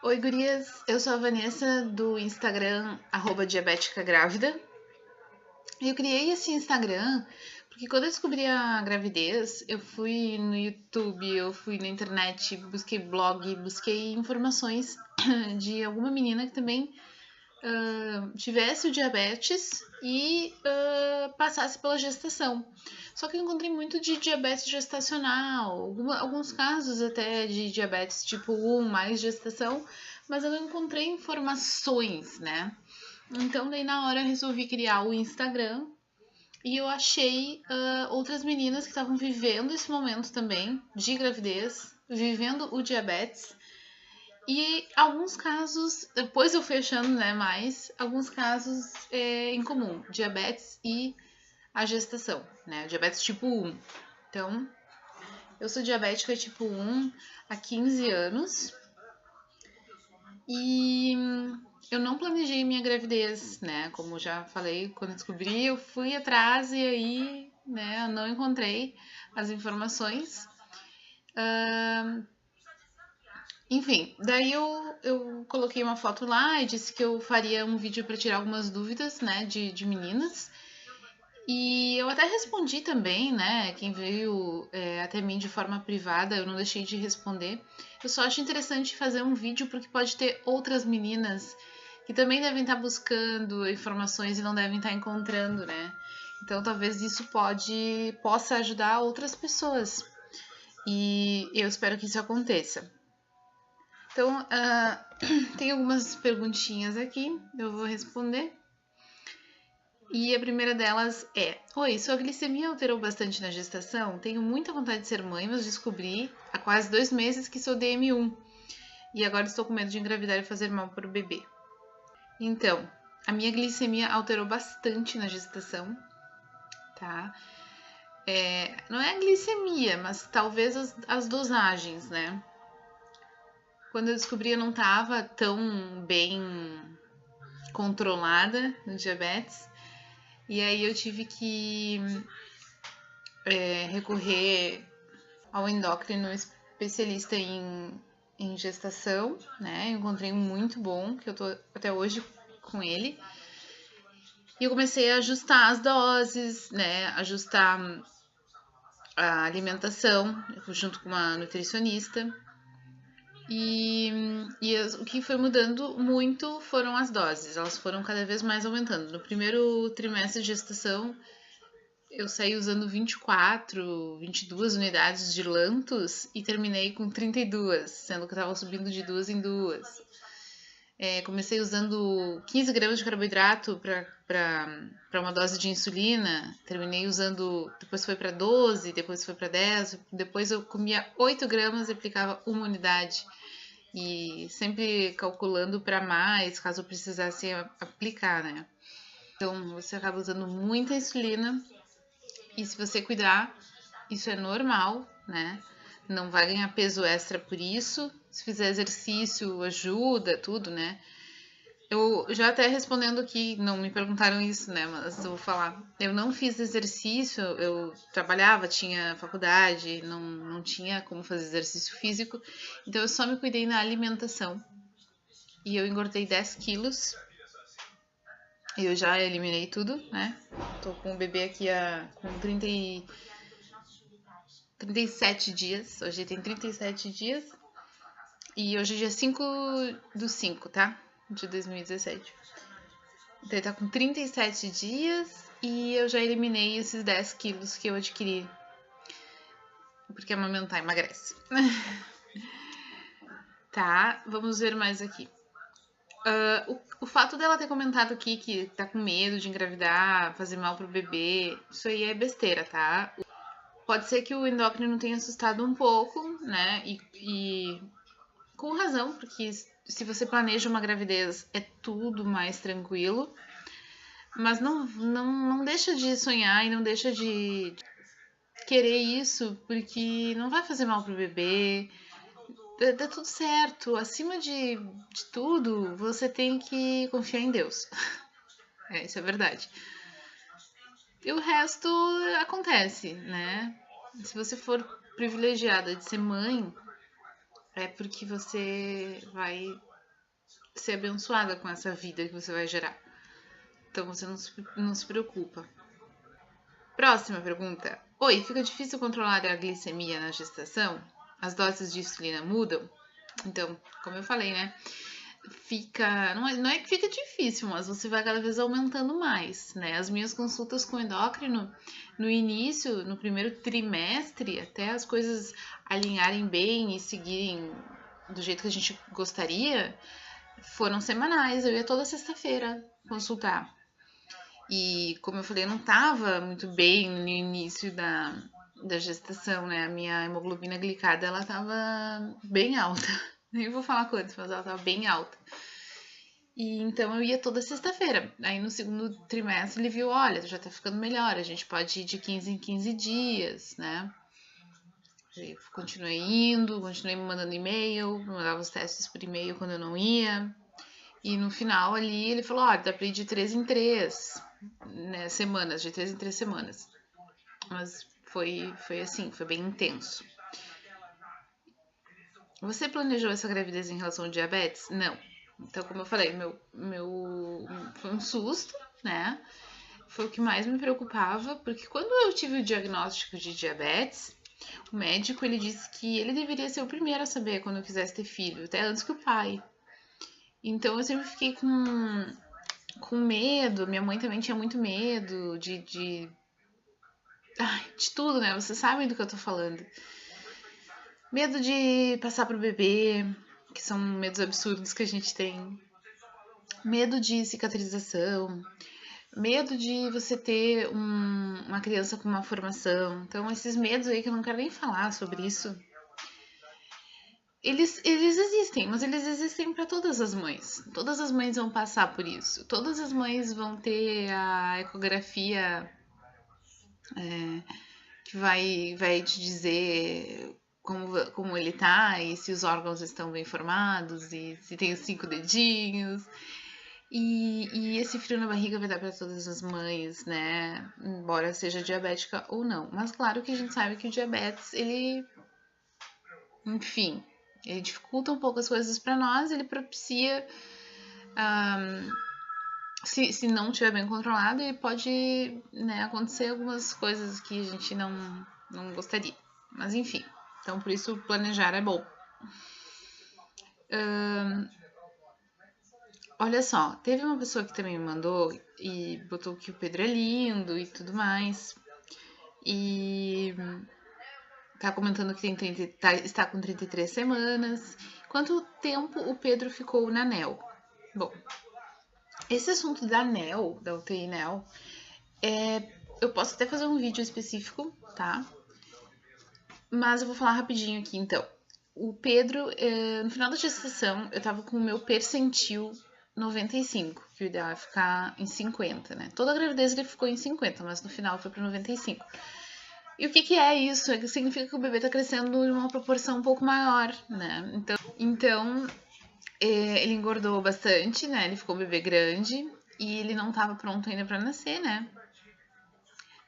Oi, gurias, eu sou a Vanessa do Instagram @diabéticagrávida. E eu criei esse Instagram porque quando eu descobri a gravidez, eu fui no YouTube, eu fui na internet, busquei blog, busquei informações de alguma menina que também tivesse o diabetes e passasse pela gestação. Só que eu encontrei muito de diabetes gestacional, alguns casos até de diabetes tipo 1 mais gestação, mas eu não encontrei informações, né? Então, daí na hora eu resolvi criar o Instagram e eu achei outras meninas que estavam vivendo esse momento também de gravidez, vivendo o diabetes. E alguns casos, depois eu fui achando, né, mais, alguns casos em comum, diabetes e a gestação, né, diabetes tipo 1. Então, eu sou diabética tipo 1 há 15 anos e eu não planejei minha gravidez, né, como já falei, quando descobri, eu fui atrás e aí, né, eu não encontrei as informações. Enfim, daí eu coloquei uma foto lá e disse que eu faria um vídeo para tirar algumas dúvidas, né, de meninas. E eu até respondi também, né, quem veio até mim de forma privada, eu não deixei de responder. Eu só acho interessante fazer um vídeo porque pode ter outras meninas que também devem estar buscando informações e não devem estar encontrando, né? Então talvez isso possa ajudar outras pessoas. E eu espero que isso aconteça. Então, tem algumas perguntinhas aqui, eu vou responder. E a primeira delas é: Oi, sua glicemia alterou bastante na gestação? Tenho muita vontade de ser mãe, mas descobri há quase 2 meses que sou DM1 e agora estou com medo de engravidar e fazer mal para o bebê. Então, a minha glicemia alterou bastante na gestação, tá? Não é a glicemia, mas talvez as dosagens, né? Quando eu descobri, eu não estava tão bem controlada no diabetes. E aí eu tive que recorrer ao endócrino especialista em gestação, né? Eu encontrei um muito bom, que eu tô até hoje com ele. E eu comecei a ajustar as doses, né? Ajustar a alimentação junto com uma nutricionista. O que foi mudando muito foram as doses, elas foram cada vez mais aumentando. No primeiro trimestre de gestação, eu saí usando 24, 22 unidades de Lantus e terminei com 32, sendo que eu estava subindo de duas em duas. Comecei usando 15 gramas de carboidrato para uma dose de insulina, terminei usando, depois foi para 12, depois foi para 10, depois eu comia 8 gramas e aplicava uma unidade. E sempre calculando para mais, caso eu precisasse aplicar, né? Então você acaba usando muita insulina e se você cuidar, isso é normal, né? Não vai ganhar peso extra por isso. Se fizer exercício, ajuda, tudo, né? Eu já até respondendo aqui, não me perguntaram isso, né? Mas eu vou falar. Eu não fiz exercício, eu trabalhava, tinha faculdade, não tinha como fazer exercício físico, então eu só me cuidei na alimentação. E eu engordei 10 quilos. E eu já eliminei tudo, né? Tô com o bebê aqui com 37 dias. Hoje tem 37 dias. E hoje é dia 5/5, tá? De 2017. Então ele tá com 37 dias e eu já eliminei esses 10 quilos que eu adquiri. Porque amamentar emagrece. Tá, vamos ver mais aqui. O fato dela ter comentado aqui que tá com medo de engravidar, fazer mal pro bebê, isso aí é besteira, tá? Pode ser que o endócrino tenha assustado um pouco, né? E com razão, porque se você planeja uma gravidez é tudo mais tranquilo. Mas não deixa de sonhar e não deixa de querer isso, porque não vai fazer mal pro bebê. Dá tudo certo. Acima de tudo, você tem que confiar em Deus. Isso é verdade. E o resto acontece, né? Se você for privilegiada de ser mãe, é porque você vai ser abençoada com essa vida que você vai gerar. Então você não se preocupa. Próxima pergunta. Oi, fica difícil controlar a glicemia na gestação? As doses de insulina mudam? Então, como eu falei, né? Não é que fica difícil, mas você vai cada vez aumentando mais, né? As minhas consultas com endócrino, no início, no primeiro trimestre, até as coisas alinharem bem e seguirem do jeito que a gente gostaria, foram semanais. Eu ia toda sexta-feira consultar. E, como eu falei, eu não estava muito bem no início da gestação, né? A minha hemoglobina glicada, ela estava bem alta. Nem vou falar quanto, mas ela estava bem alta. E então eu ia toda sexta-feira. Aí no segundo trimestre ele viu, olha, já tá ficando melhor, a gente pode ir de 15 em 15 dias, né? Eu continuei indo, continuei me mandando e-mail, mandava os testes por e-mail quando eu não ia. E no final ali ele falou, olha, dá pra ir de 3 em 3, né, semanas, de 3 em 3 semanas. Mas foi assim, foi bem intenso. Você planejou essa gravidez em relação ao diabetes? Não. Então, como eu falei, foi um susto, né? Foi o que mais me preocupava, porque quando eu tive o diagnóstico de diabetes, o médico ele disse que ele deveria ser o primeiro a saber quando eu quisesse ter filho, até antes que o pai. Então eu sempre fiquei com medo. Minha mãe também tinha muito medo de tudo, né? Vocês sabem do que eu tô falando. Medo de passar pro bebê, que são medos absurdos que a gente tem. Medo de cicatrização. Medo de você ter uma criança com uma formação. Então, esses medos aí que eu não quero nem falar sobre isso. Eles existem, mas eles existem para todas as mães. Todas as mães vão passar por isso. Todas as mães vão ter a ecografia que vai te dizer como ele tá e se os órgãos estão bem formados e se tem os 5 dedinhos. E esse frio na barriga vai dar para todas as mães, né? Embora seja diabética ou não. Mas claro que a gente sabe que o diabetes, enfim, ele dificulta um pouco as coisas para nós, ele propicia, se não estiver bem controlado, ele pode, né, acontecer algumas coisas que a gente não gostaria. Mas enfim, então por isso planejar é bom. Olha só, teve uma pessoa que também me mandou e botou que o Pedro é lindo e tudo mais. E tá comentando que está com 33 semanas. Quanto tempo o Pedro ficou na NEL? Bom, esse assunto da NEL, da UTI NEL, eu posso até fazer um vídeo específico, tá? Mas eu vou falar rapidinho aqui, então. O Pedro, no final da gestação, eu tava com o meu percentil 95, que o ideal é ficar em 50, né? Toda a gravidez ele ficou em 50, mas no final foi para 95. E o que é isso? É que significa que o bebê tá crescendo em uma proporção um pouco maior, né? Então ele engordou bastante, né? Ele ficou um bebê grande e ele não tava pronto ainda para nascer, né?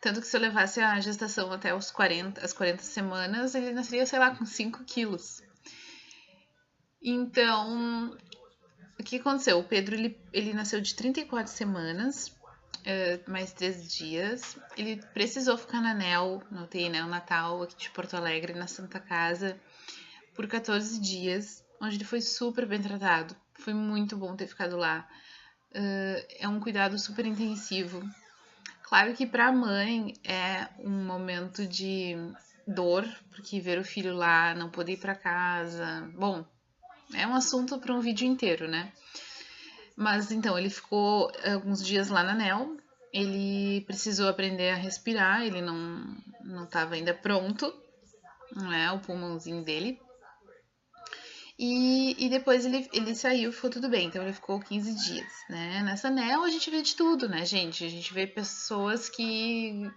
Tanto que se eu levasse a gestação até as 40 semanas, ele nasceria, sei lá, com 5 quilos. Então, o que aconteceu? O Pedro, ele nasceu de 34 semanas, mais 3 dias. Ele precisou ficar na NEL, na UTI neonatal, aqui de Porto Alegre, na Santa Casa, por 14 dias, onde ele foi super bem tratado. Foi muito bom ter ficado lá. É um cuidado super intensivo. Claro que para a mãe é um momento de dor, porque ver o filho lá, não poder ir para casa. Bom, é um assunto para um vídeo inteiro, né? Mas então, ele ficou alguns dias lá na NEL, ele precisou aprender a respirar, ele não estava ainda pronto, né? O pulmãozinho dele. E depois ele saiu, ficou tudo bem. Então ele ficou 15 dias, né? Nessa NEL a gente vê de tudo, né, gente? A gente vê pessoas que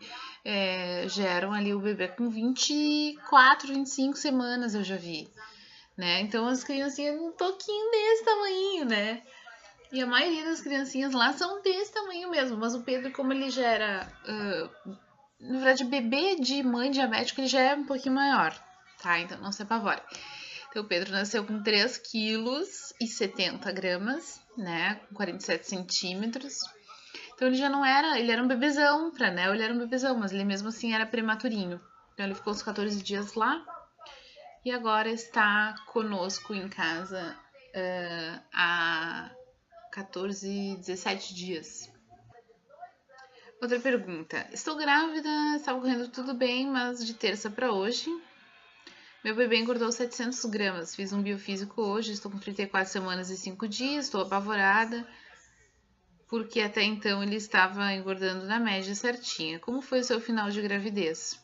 geram ali o bebê com 24, 25 semanas, eu já vi, né? Então as criancinhas um pouquinho desse tamanho, né? E a maioria das criancinhas lá são desse tamanho mesmo. Mas o Pedro, como ele gera... na verdade, bebê de mãe diabética, ele já é um pouquinho maior, tá? Então não se apavore. Então, o Pedro nasceu com 3 quilos e 70 gramas, né? Com 47 centímetros. Então, ele já não era... Ele era um bebezão, pra Nel ele era um bebezão, mas ele mesmo assim era prematurinho. Então, ele ficou uns 14 dias lá. E agora está conosco em casa há 14, 17 dias. Outra pergunta. Estou grávida, estava correndo tudo bem, mas de terça para hoje... Meu bebê engordou 700 gramas. Fiz um biofísico hoje, estou com 34 semanas e 5 dias, estou apavorada, porque até então ele estava engordando na média certinha. Como foi o seu final de gravidez?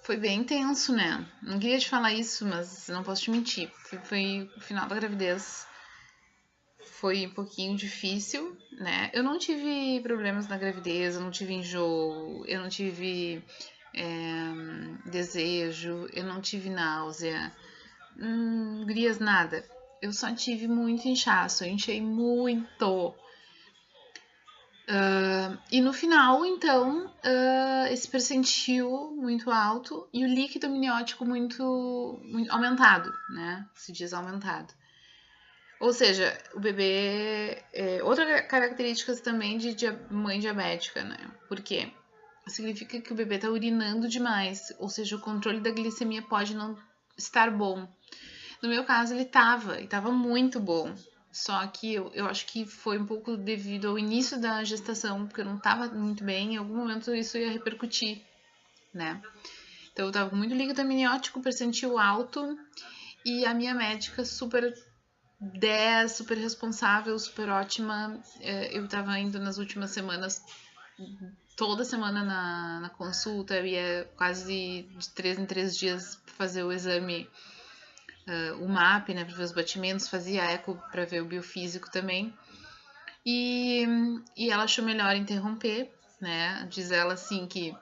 Foi bem intenso, né? Não queria te falar isso, mas não posso te mentir. Foi o final da gravidez. Foi um pouquinho difícil, né? Eu não tive problemas na gravidez, eu não tive enjoo, eu não tive... desejo, eu não tive náusea, grias, nada. Eu só tive muito inchaço, eu inchei muito. E no final, então, esse percentil muito alto e o líquido amniótico muito aumentado, né? Se diz aumentado. Ou seja, o bebê... outra característica também de mãe diabética, né? Por quê? Significa que o bebê está urinando demais, ou seja, o controle da glicemia pode não estar bom. No meu caso, ele estava muito bom. Só que eu acho que foi um pouco devido ao início da gestação, porque eu não estava muito bem, em algum momento isso ia repercutir, né? Então eu estava com muito líquido amniótico, percentil alto, e a minha médica super 10, super responsável, super ótima. Eu estava indo nas últimas semanas, toda semana na consulta, eu ia quase de 3 em 3 dias fazer o exame, o MAP, né, para ver os batimentos, fazia eco para ver o biofísico também. E ela achou melhor interromper, né? Diz ela assim que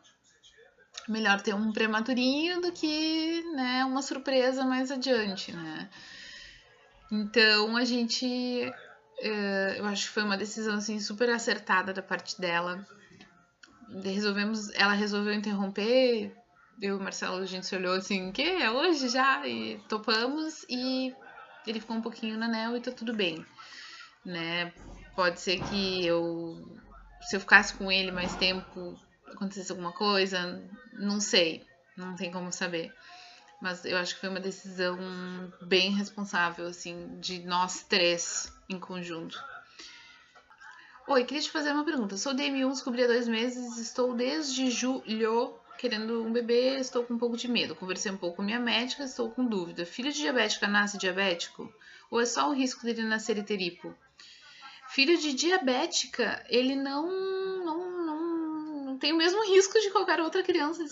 melhor ter um prematurinho do que, né, uma surpresa mais adiante, né? Então a gente, eu acho que foi uma decisão assim super acertada da parte dela. Ela resolveu interromper. Eu e o Marcelo, a gente se olhou assim, que é hoje já? E topamos, e ele ficou um pouquinho na Nel e tá tudo bem, né? Pode ser que se eu ficasse com ele mais tempo, acontecesse alguma coisa, não sei, não tem como saber. Mas eu acho que foi uma decisão bem responsável, assim, de nós 3 em conjunto. Oi, queria te fazer uma pergunta. Sou DM1, descobri há 2 meses, estou desde julho querendo um bebê, estou com um pouco de medo. Conversei um pouco com minha médica, estou com dúvida. Filho de diabética nasce diabético? Ou é só o risco dele nascer e ter hipo? Filho de diabética, ele não tem o mesmo risco de qualquer outra criança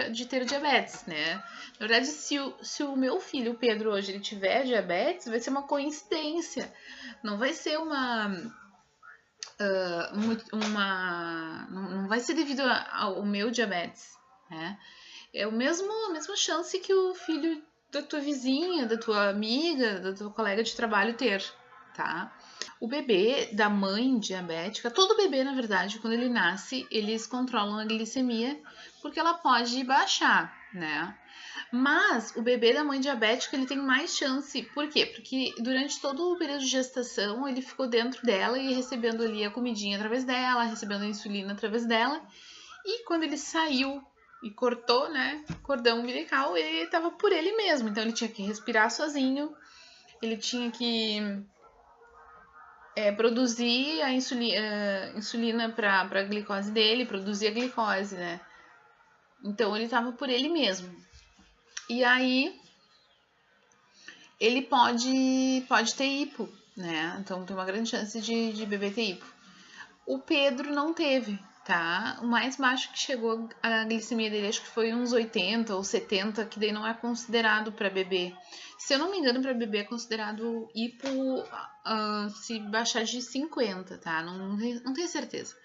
de ter diabetes, né? Na verdade, se o meu filho, o Pedro, hoje ele tiver diabetes, vai ser uma coincidência. Não vai ser não vai ser devido ao meu diabetes, né? É a mesma chance que o filho da tua vizinha, da tua amiga, da tua colega de trabalho ter, tá? O bebê da mãe diabética, todo bebê, na verdade, quando ele nasce, eles controlam a glicemia, porque ela pode baixar, né? Mas o bebê da mãe diabética, ele tem mais chance. Por quê? Porque durante todo o período de gestação, ele ficou dentro dela e recebendo ali a comidinha através dela, recebendo a insulina através dela. E quando ele saiu e cortou, né, cordão umbilical, ele estava por ele mesmo. Então ele tinha que respirar sozinho, ele tinha que produzir a insulina para a glicose dele, produzir a glicose, né? Então ele estava por ele mesmo. E aí ele pode ter hipo, né? Então tem uma grande chance de bebê ter hipo. O Pedro não teve, tá? O mais baixo que chegou a glicemia dele, acho que foi uns 80 ou 70, que daí não é considerado para bebê. Se eu não me engano, para bebê é considerado hipo se baixar de 50, tá? Não tenho certeza.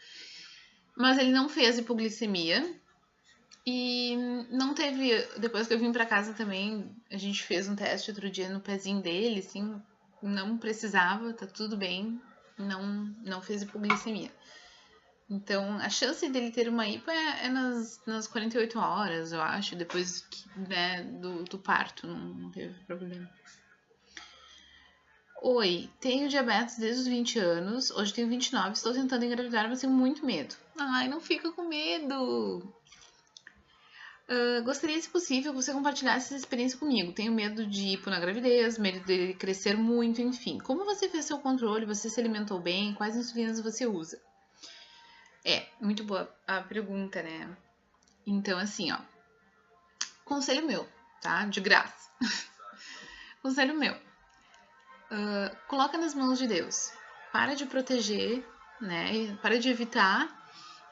Mas ele não fez hipoglicemia. E não teve, depois que eu vim pra casa também, a gente fez um teste outro dia no pezinho dele, assim, não precisava, tá tudo bem, não fez hipoglicemia. Então, a chance dele ter uma hipo é nas 48 horas, eu acho, depois né, do parto, não teve problema. Oi, tenho diabetes desde os 20 anos, hoje tenho 29, estou tentando engravidar, mas tenho muito medo. Ai, não fica com medo! Gostaria, se possível, que você compartilhasse essa experiência comigo. Tenho medo de hipo na gravidez, medo de crescer muito, enfim. Como você fez seu controle? Você se alimentou bem? Quais insulinas você usa? Muito boa a pergunta, né? Então, assim, ó. Conselho meu, tá? De graça. Conselho meu. Coloca nas mãos de Deus. Para de proteger, né? Para de evitar.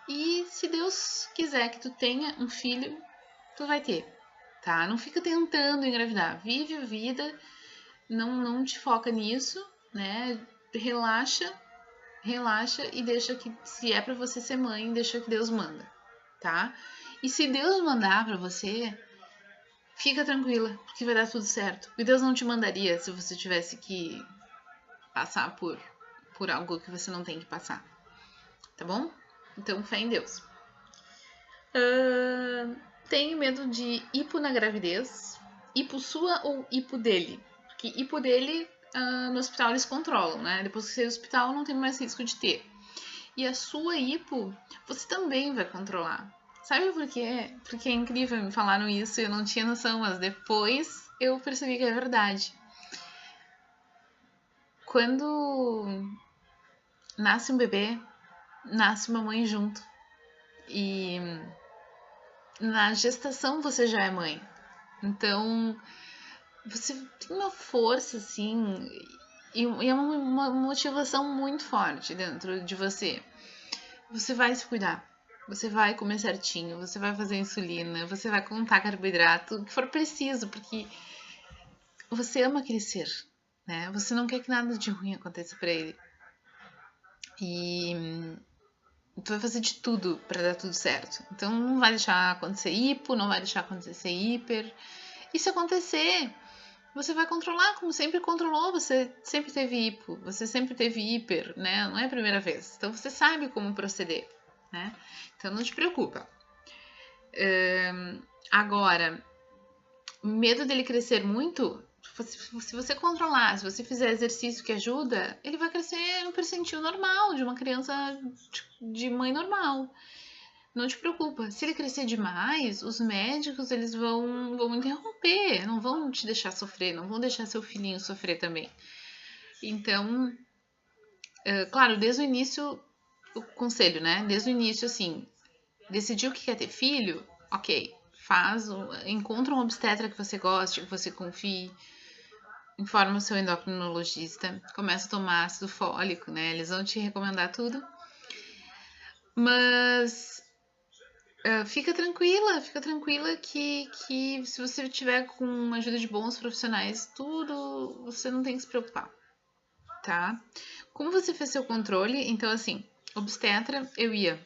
E se Deus quiser que tu tenha um filho, tu vai ter, tá? Não fica tentando engravidar. Vive a vida, não te foca nisso, né? Relaxa e deixa que, se é pra você ser mãe, deixa que Deus manda, tá? E se Deus mandar pra você, fica tranquila, porque vai dar tudo certo. E Deus não te mandaria se você tivesse que passar por algo que você não tem que passar, tá bom? Então, fé em Deus. Tenho medo de hipo na gravidez. Hipo sua ou hipo dele? Porque hipo dele, no hospital eles controlam, né? Depois que sair do hospital não tem mais risco de ter. E a sua hipo, você também vai controlar. Sabe por quê? Porque é incrível, me falaram isso e eu não tinha noção, mas depois eu percebi que é verdade. Quando nasce um bebê, nasce uma mãe junto. E na gestação você já é mãe. Então, você tem uma força, assim, e é uma motivação muito forte dentro de você. Você vai se cuidar. Você vai comer certinho, você vai fazer insulina, você vai contar carboidrato, o que for preciso, porque você ama aquele ser, né? Você não quer que nada de ruim aconteça pra ele. E tu vai fazer de tudo pra dar tudo certo. Então não vai deixar acontecer hipo, não vai deixar acontecer hiper. E se acontecer, você vai controlar como sempre controlou, você sempre teve hipo, você sempre teve hiper, né? Não é a primeira vez. Então você sabe como proceder, né? Então não te preocupa. Agora, medo dele crescer muito, se você controlar, se você fizer exercício que ajuda, ele vai crescer no percentil normal de uma criança de mãe normal. Não te preocupa. Se ele crescer demais, os médicos eles vão interromper, não vão te deixar sofrer, não vão deixar seu filhinho sofrer também. Então, claro, desde o início, o conselho, né? Desde o início, assim, decidiu que quer ter filho, ok, encontra um obstetra que você goste, que você confie, informa o seu endocrinologista, começa a tomar ácido fólico, né? Eles vão te recomendar tudo. Mas fica tranquila que se você tiver com a ajuda de bons profissionais, tudo, você não tem que se preocupar, tá? Como você fez seu controle? Então, assim, obstetra, eu ia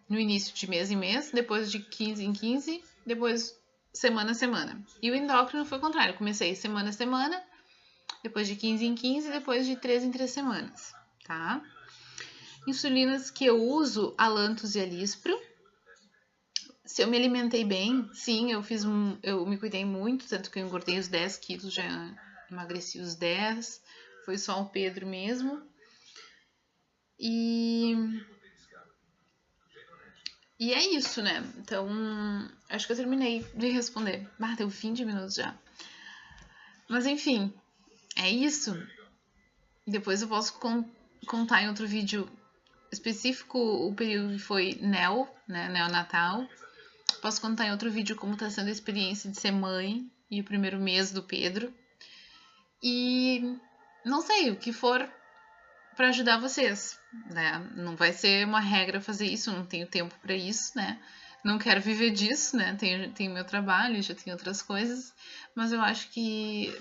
no início de mês em mês, depois de 15 em 15, depois semana a semana. E o endócrino foi o contrário, comecei semana a semana, depois de 15 em 15, depois de 3 em 3 semanas, tá? Insulinas que eu uso, Alantus e Alispro. Se eu me alimentei bem, sim, eu me cuidei muito, tanto que eu engordei os 10 quilos, já emagreci os 10, foi só o Pedro mesmo. E é isso, né? Então, acho que eu terminei de responder. Deu 20 minutos já. Mas enfim, é isso. Depois eu posso contar em outro vídeo específico o período que foi né, neonatal. Posso contar em outro vídeo como tá sendo a experiência de ser mãe e o primeiro mês do Pedro. E não sei, o que for para ajudar vocês, né? Não vai ser uma regra fazer isso, não tenho tempo para isso, né? Não quero viver disso, né? Tenho meu trabalho, já tenho outras coisas, mas eu acho que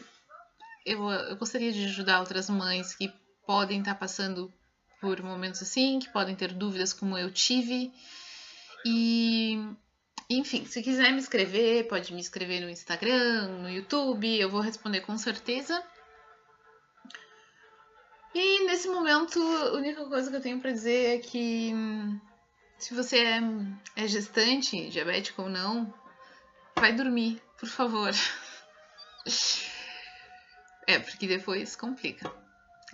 eu gostaria de ajudar outras mães que podem estar passando por momentos assim, que podem ter dúvidas como eu tive. E, enfim, se quiser me escrever, pode me escrever no Instagram, no YouTube, eu vou responder com certeza. E nesse momento, a única coisa que eu tenho pra dizer é que Se você é gestante, diabético ou não, vai dormir, por favor. Porque depois complica.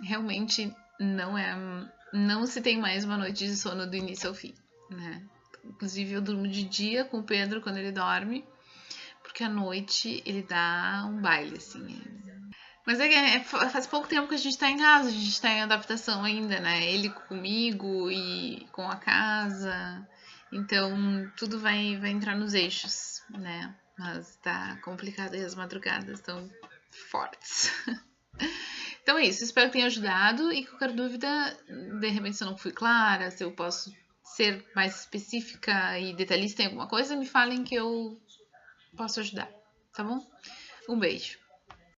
Realmente não se tem mais uma noite de sono do início ao fim, né? Inclusive eu durmo de dia com o Pedro quando ele dorme, porque à noite ele dá um baile, assim. Mas faz pouco tempo que a gente tá em casa, a gente tá em adaptação ainda, né? Ele comigo e com a casa. Então, tudo vai entrar nos eixos, né? Mas tá complicado e as madrugadas estão fortes. Então é isso, espero que tenha ajudado e qualquer dúvida, de repente se eu não fui clara, se eu posso ser mais específica e detalhista em alguma coisa, me falem que eu posso ajudar, tá bom? Um beijo.